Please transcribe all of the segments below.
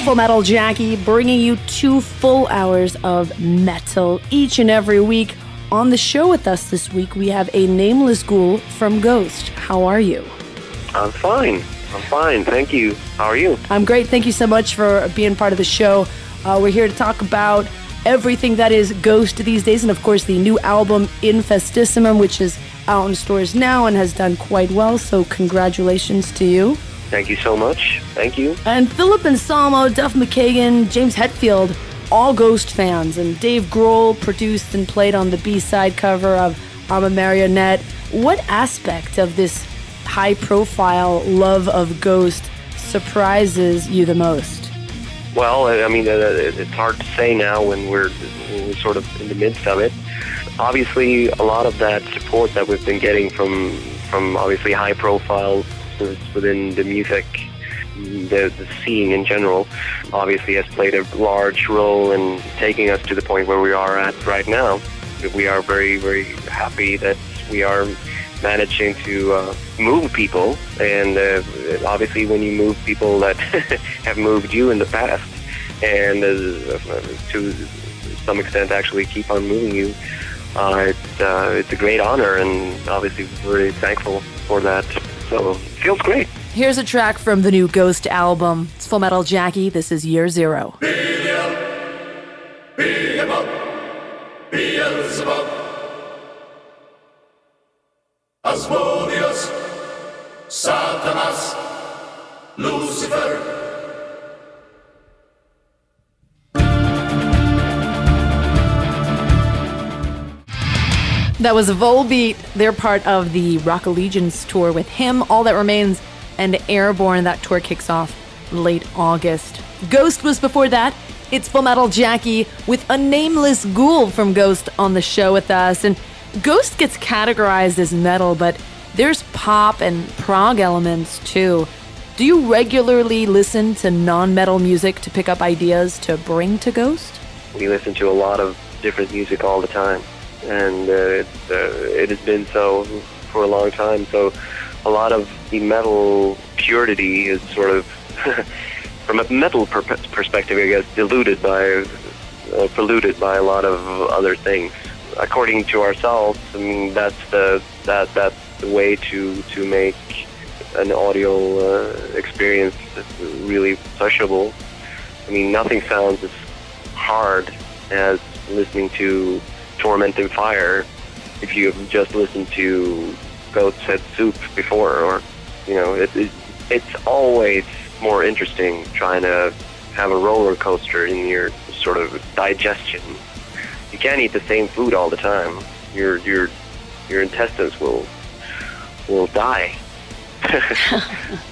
Full Metal Jackie, bringing you 2 full hours of metal each and every week. On the show with us this week, we have A Nameless Ghoul from Ghost. How are you? I'm fine. Thank you. How are you? I'm great. Thank you so much for being part of the show. We're here to talk about everything that is Ghost these days, and of course the new album Infestissimum, which is out in stores now and has done quite well, so congratulations to you. Thank you so much. Thank you. And Philip Anselmo, Duff McKagan, James Hetfield, all Ghost fans, and Dave Grohl produced and played on the B-side cover of I'm a Marionette. What aspect of this high-profile love of Ghost surprises you the most? Well, I mean, it's hard to say now when we're sort of in the midst of it. Obviously, a lot of that support that we've been getting from obviously high-profile within the music, the scene in general, obviously has played a large role in taking us to the point where we are at right now. We are very, very happy that we are managing to move people, and obviously when you move people that have moved you in the past, and to some extent actually keep on moving you, it's a great honor, and obviously we're very thankful for that. So it feels great. Here's a track from the new Ghost album. It's Full Metal Jackie. This is Year Zero. Beelzebub, Asmodeus, Satanas, Lucifer. That was Volbeat. They're part of the Rock Allegiance tour with him, All That Remains, and Airborne. That tour kicks off late August. Ghost was before that. It's Full Metal Jackie with A Nameless Ghoul from Ghost on the show with us. And Ghost gets categorized as metal, but there's pop and prog elements too. Do you regularly listen to non-metal music to pick up ideas to bring to Ghost? We listen to a lot of different music all the time, and it has been so for a long time. So a lot of the metal purity is sort of, from a metal perspective, I guess, polluted by a lot of other things. According to ourselves, I mean, that's the way to make an audio experience that's really pleasurable. I mean, nothing sounds as hard as listening to Tormenting Fire if you've just listened to Goat's Head Soup before, or, you know, it's always more interesting trying to have a roller coaster in your sort of digestion. You can't eat the same food all the time. Your intestines will die.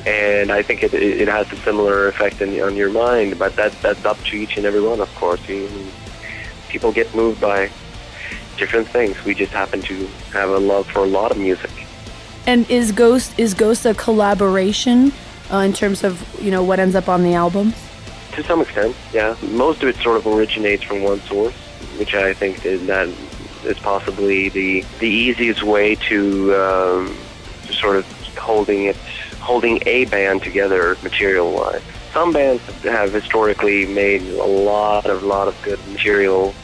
And I think it has a similar effect on your mind, but that's up to each and every one, of course. People get moved by different things. We just happen to have a love for a lot of music. And is Ghost a collaboration in terms of, you know, what ends up on the album? To some extent, yeah. Most of it sort of originates from one source, which I think that is possibly the easiest way to sort of holding a band together material-wise. Some bands have historically made a lot of good material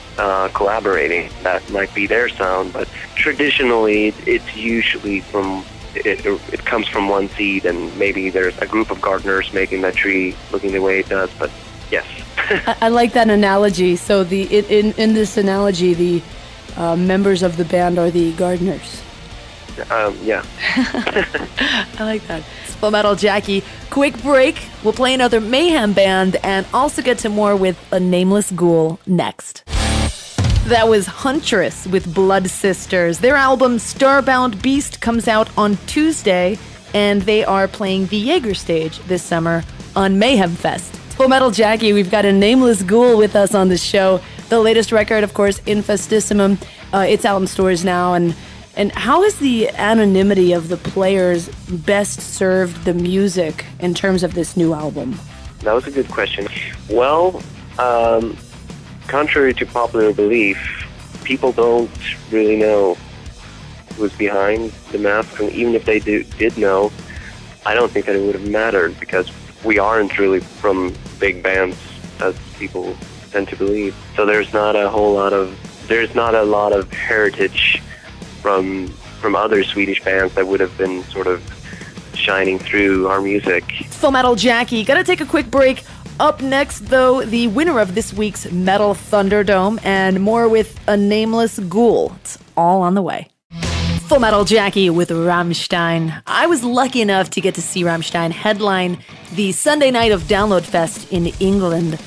collaborating. That might be their sound, but traditionally it's usually it comes from one seed, and maybe there's a group of gardeners making that tree looking the way it does, but yes. I like that analogy. So in this analogy, the members of the band are the gardeners. Yeah. I like that. It's Full Metal Jackie. Quick break. We'll play another Mayhem band and also get to more with A Nameless Ghoul next. That was Huntress with Blood Sisters. Their album Starbound Beast comes out on Tuesday, and they are playing the Jaeger stage this summer on Mayhem Fest. It's Full Metal Jackie. We've got A Nameless Ghoul with us on the show. The latest record, of course, Infestissimum. It's out in stores now, and how has the anonymity of the players best served the music in terms of this new album? That was a good question. Well, contrary to popular belief, people don't really know who's behind the mask, and even if they did know, I don't think that it would have mattered, because we aren't really from big bands as people tend to believe. So there's not a lot of heritage from other Swedish bands that would have been sort of shining through our music. Full Metal Jackie, gotta take a quick break. Up next, though, the winner of this week's Metal Thunderdome, and more with A Nameless Ghoul. It's all on the way. Full Metal Jackie with Rammstein. I was lucky enough to get to see Rammstein headline the Sunday night of Download Fest in England,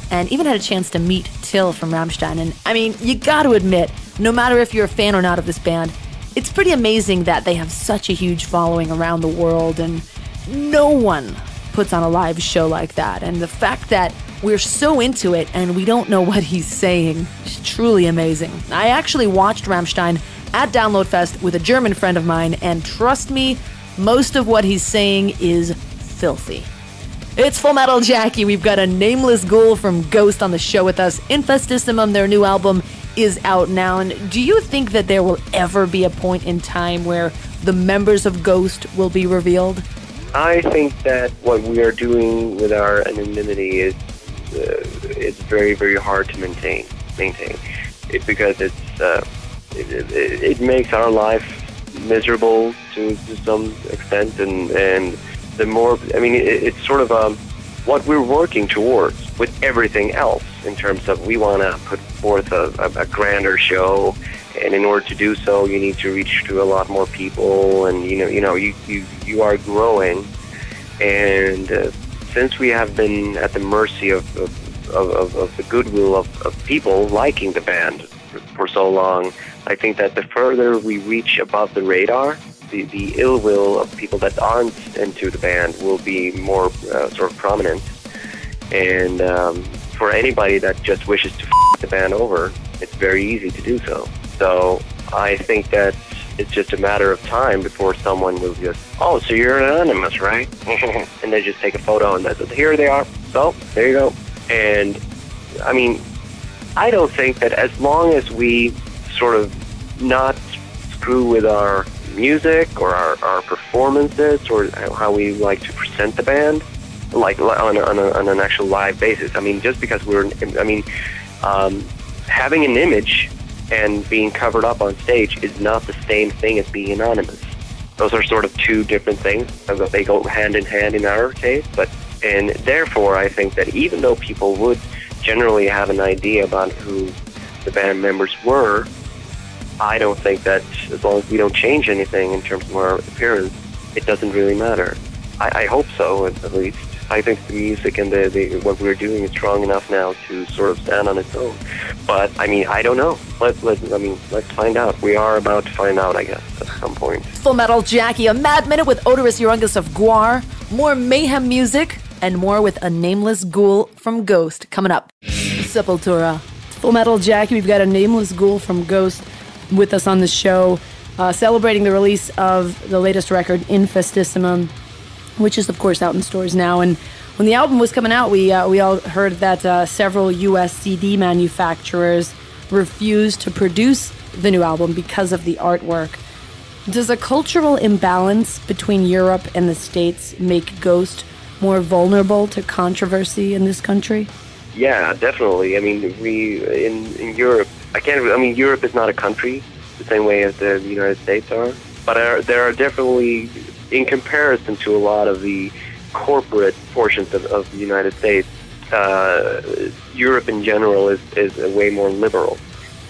and even had a chance to meet Till from Rammstein. And I mean, you gotta admit, no matter if you're a fan or not of this band, it's pretty amazing that they have such a huge following around the world, and no one puts on a live show like that. And the fact that we're so into it and we don't know what he's saying is truly amazing. I actually watched Rammstein at Download Fest with a German friend of mine, and trust me, most of what he's saying is filthy. It's Full Metal Jackie. We've got A Nameless Ghoul from Ghost on the show with us. Infestissimum, their new album, is out now. And do you think that there will ever be a point in time where the members of Ghost will be revealed? I think that what we are doing with our anonymity is very, very hard to maintain. Because it makes our life miserable to some extent, and the more, I mean, it's sort of what we're working towards with everything else, in terms of we want to put forth a grander show, and in order to do so, you need to reach to a lot more people, and you are growing, and since we have been at the mercy of the goodwill of people liking the band for so long, I think that the further we reach above the radar, the ill will of people that aren't into the band will be more sort of prominent. And for anybody that just wishes to the band over, it's very easy to do so. So I think that it's just a matter of time before someone will just, oh, so you're anonymous, right? And they just take a photo and that's it. Here they are. So there you go. And I mean, I don't think that as long as we sort of not screw with our music or our performances or how we like to present the band, like on an actual live basis. I mean, just because having an image and being covered up on stage is not the same thing as being anonymous. Those are sort of two different things. They go hand in hand in our case, and therefore I think that even though people would generally have an idea about who the band members were, I don't think that as long as we don't change anything in terms of our appearance, it doesn't really matter. I hope so, at least. I think the music and the what we're doing is strong enough now to sort of stand on its own. But I mean, I don't know. Let's find out. We are about to find out, I guess, at some point. Full Metal Jackie, a mad minute with Odorous Urungus of Gwar, more mayhem music, and more with A Nameless Ghoul from Ghost coming up. Sepultura. Full Metal Jackie, we've got A Nameless Ghoul from Ghost with us on the show, celebrating the release of the latest record, Infestissimum, which is, of course, out in stores now. And when the album was coming out, we all heard that several U.S. CD manufacturers refused to produce the new album because of the artwork. Does a cultural imbalance between Europe and the States make Ghost more vulnerable to controversy in this country? Yeah, definitely. I mean, in Europe, Europe is not a country the same way as the United States are, but there are definitely, in comparison to a lot of the corporate portions of the United States, Europe in general is way more liberal.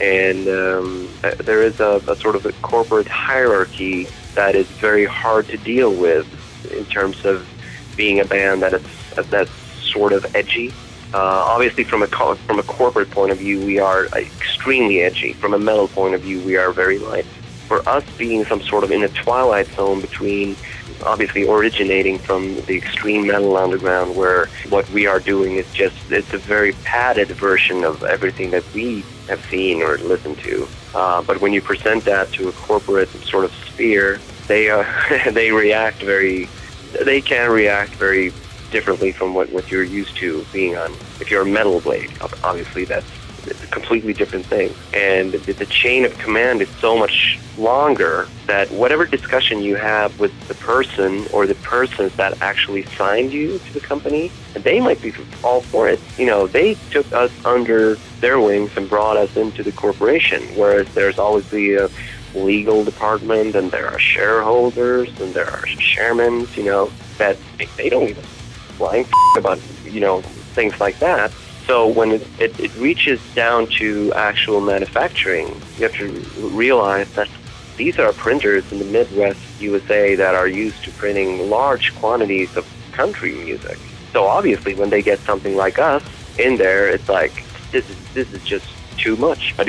And there is a sort of a corporate hierarchy that is very hard to deal with in terms of being a band that's sort of edgy. Obviously, from a corporate point of view, we are extremely edgy. From a metal point of view, we are very light. For us being some sort of in a twilight zone between, obviously originating from the extreme metal underground, where what we are doing is it's a very padded version of everything that we have seen or listened to. But when you present that to a corporate sort of sphere, they can react very differently from what you're used to being on. If you're a metal blade, obviously that's completely different things. And the chain of command is so much longer that whatever discussion you have with the person or the persons that actually signed you to the company, they might be all for it. You know, they took us under their wings and brought us into the corporation, whereas there's always the legal department, and there are shareholders, and there are chairmen, you know, that they don't even flying about, you know, things like that. So when it reaches down to actual manufacturing, you have to realize that these are printers in the Midwest USA that are used to printing large quantities of country music. So obviously when they get something like us in there, it's like, this is just too much. I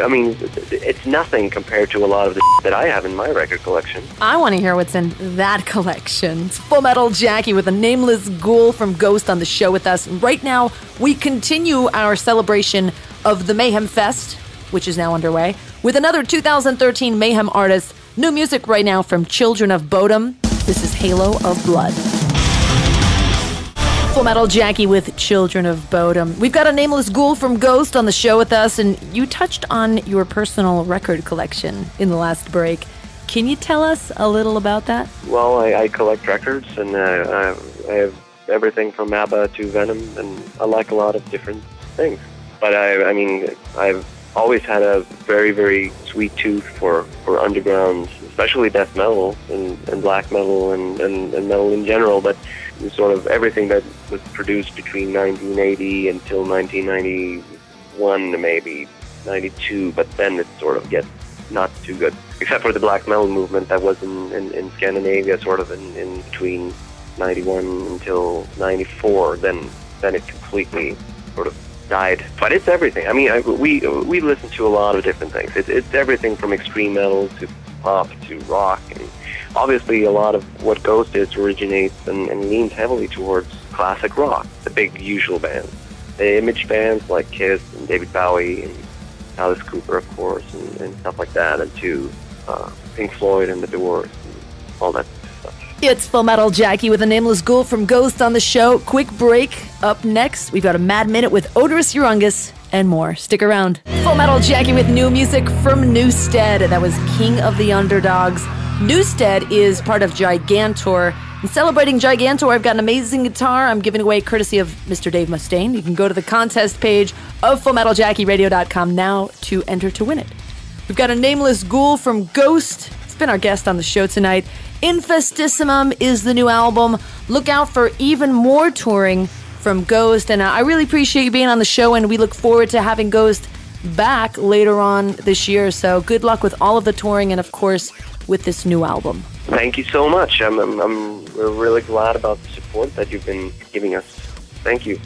mean, it's nothing compared to a lot of the that I have in my record collection. I want to hear what's in that collection. It's Full Metal Jackie with A Nameless Ghoul from Ghost on the show with us. Right now, we continue our celebration of the Mayhem Fest, which is now underway, with another 2013 Mayhem artist. New music right now from Children of Bodom. This is Halo of Blood. Full Metal Jackie with Children of Bodom. We've got A Nameless Ghoul from Ghost on the show with us, and you touched on your personal record collection in the last break. Can you tell us a little about that? Well, I collect records, and I have everything from ABBA to Venom, and I like a lot of different things. But I mean, I've always had a very, very sweet tooth for underground, especially death metal and black metal and metal in general, but sort of everything that was produced between 1980 until 1991 to maybe 92, but then it sort of gets not too good. Except for the black metal movement that was in Scandinavia, sort of in between 91 until 94, then it completely sort of died. But it's everything. I mean, we listen to a lot of different things. It's everything from extreme metal to pop to rock, and obviously a lot of what Ghost is originates and leans heavily towards classic rock, the big usual bands, the image bands like Kiss and David Bowie and Alice Cooper, of course, and stuff like that, and to Pink Floyd and The Doors and all that stuff. It's Full Metal Jackie with A Nameless Ghoul from Ghost on the show. Quick break. Up next, we've got a Mad Minute with Odorous Urungus and more. Stick around. Full Metal Jackie with new music from Newstead. That was King of the Underdogs. Newstead is part of Gigantor. And celebrating Gigantor, I've got an amazing guitar I'm giving away courtesy of Mr. Dave Mustaine. You can go to the contest page of FullMetalJackieRadio.com now to enter to win it. We've got A Nameless Ghoul from Ghost. It's been our guest on the show tonight. Infestissimum is the new album. Look out for even more touring from Ghost. And I really appreciate you being on the show, and we look forward to having Ghost back later on this year. So good luck with all of the touring and, of course, with this new album. Thank you so much. We're really glad about the support that you've been giving us. Thank you.